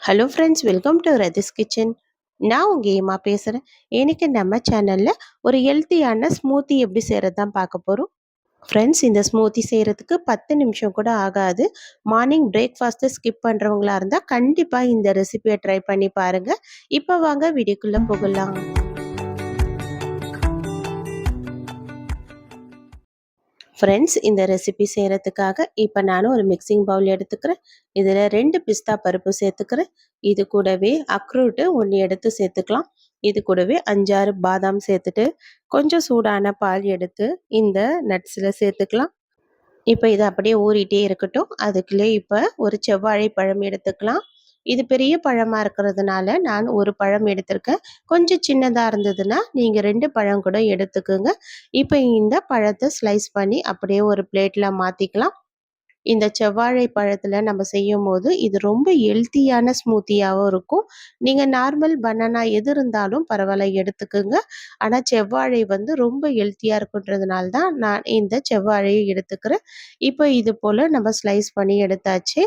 Hello friends, welcome to Rathi's kitchen. நான் உங்கள் ஏமா பேசுகிறேன். இன்னைக்கு நம்ம சேனலில் ஒரு ஹெல்த்தியான ஸ்மூத்தி எப்படி செய்கிறது தான் பார்க்க போகிறோம். ஃப்ரெண்ட்ஸ், இந்த ஸ்மூத்தி செய்கிறதுக்கு 10 நிமிஷம் கூட ஆகாது. மார்னிங் பிரேக்ஃபாஸ்ட்டு ஸ்கிப் பண்ணுறவங்களா இருந்தால் கண்டிப்பாக இந்த ரெசிபியை ட்ரை பண்ணி பாருங்கள். இப்போ வாங்க வீடியோக்குள்ளே போகலாம். ஃப்ரெண்ட்ஸ், இந்த ரெசிபி செய்கிறதுக்காக இப்போ நான் ஒரு மிக்சிங் பவுல் எடுத்துக்கிறேன். இதில் 2 பிஸ்தா பருப்பு சேர்த்துக்கிறேன். இது கூடவே அக்ரூட்டு 1 எடுத்து சேர்த்துக்கலாம். இது கூடவே 5-6 பாதாம் சேர்த்துட்டு கொஞ்சம் சூடான பால் எடுத்து இந்த நட்ஸில் சேர்த்துக்கலாம். இப்போ இது அப்படியே ஊறிட்டே இருக்கட்டும். அதுக்குள்ளே இப்போ ஒரு செவ்வாழை பழம் எடுத்துக்கலாம். இது பெரிய பழமாக இருக்கிறதுனால நான் ஒரு பழம் எடுத்திருக்கேன். கொஞ்சம் சின்னதாக இருந்ததுன்னா நீங்கள் 2 பழம் கூட எடுத்துக்கோங்க. இப்போ இந்த பழத்தை ஸ்லைஸ் பண்ணி அப்படியே ஒரு பிளேட்டில் மாற்றிக்கலாம். இந்த செவ்வாழை பழத்தில் நம்ம செய்யும் போது இது ரொம்ப ஹெல்த்தியான ஸ்மூத்தியாகவும் இருக்கும். நீங்கள் நார்மல் பனானா எது இருந்தாலும் பரவாயில்ல எடுத்துக்கோங்க. ஆனால் செவ்வாழை வந்து ரொம்ப ஹெல்த்தியாக இருக்குன்றதுனால தான் நான் இந்த செவ்வாழையை எடுத்துக்கிறேன். இப்போ இது போல் நம்ம ஸ்லைஸ் பண்ணி எடுத்தாச்சு.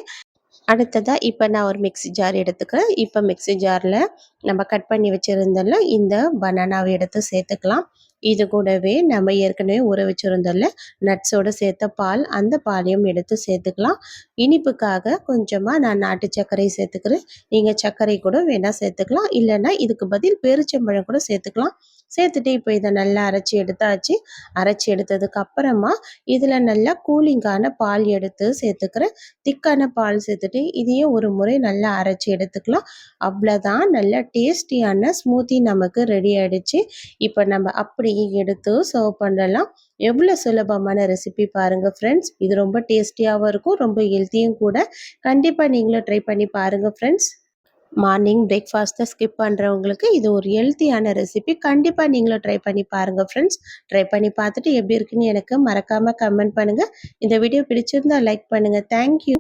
அடுத்ததாக இப்போ நான் ஒரு மிக்ஸி ஜார் எடுத்துக்கிறேன். இப்போ மிக்ஸி ஜாரில் நம்ம கட் பண்ணி வச்சுருந்தோம்ல இந்த பனானாவை எடுத்து சேர்த்துக்கலாம். இது கூடவே நம்ம ஏற்கனவே ஊற வச்சுருந்தோம்ல நட்ஸோடு சேர்த்த பால், அந்த பாலையும் எடுத்து சேர்த்துக்கலாம். இனிப்புக்காக கொஞ்சமாக நான் நாட்டு சர்க்கரை சேர்த்துக்கிறேன். நீங்கள் சர்க்கரை கூட வேணால் சேர்த்துக்கலாம். இல்லைன்னா இதுக்கு பதில் பேரிச்சம்பழம் கூட சேர்த்துக்கலாம். சேர்த்துட்டு இப்போ இதை நல்லா அரைச்சி எடுத்தாச்சு. அரைச்சி எடுத்ததுக்கு அப்புறமா இதில் நல்லா கூலிங்கான பால் எடுத்து சேர்த்துக்கிறேன். திக்கான பால் சேர்த்துட்டு இதையும் ஒரு முறை நல்லா அரைச்சி எடுத்துக்கலாம். அவ்வளோதான், நல்லா டேஸ்டியான ஸ்மூத்தி நமக்கு ரெடி ஆகிடுச்சு. இப்போ நம்ம அப்படியே எடுத்து சர்வ் பண்ணலாம். எவ்வளோ சுலபமான ரெசிபி பாருங்கள் ஃப்ரெண்ட்ஸ். இது ரொம்ப டேஸ்டியாகவும் இருக்கும், ரொம்ப ஹெல்த்தியும் கூட. கண்டிப்பாக நீங்களும் ட்ரை பண்ணி பாருங்கள் ஃப்ரெண்ட்ஸ். மார்னிங் பிரேக்ஃபாஸ்ட்டை ஸ்கிப் பண்ணுறவங்களுக்கு இது ஒரு ஹெல்த்தியான ரெசிபி. கண்டிப்பாக நீங்களும் ட்ரை பண்ணி பாருங்கள் ஃப்ரெண்ட்ஸ். ட்ரை பண்ணி பார்த்துட்டு எப்படி இருக்குன்னு எனக்கு மறக்காமல் கமெண்ட் பண்ணுங்கள். இந்த வீடியோ பிடிச்சிருந்தால் லைக் பண்ணுங்கள். தேங்க்யூ.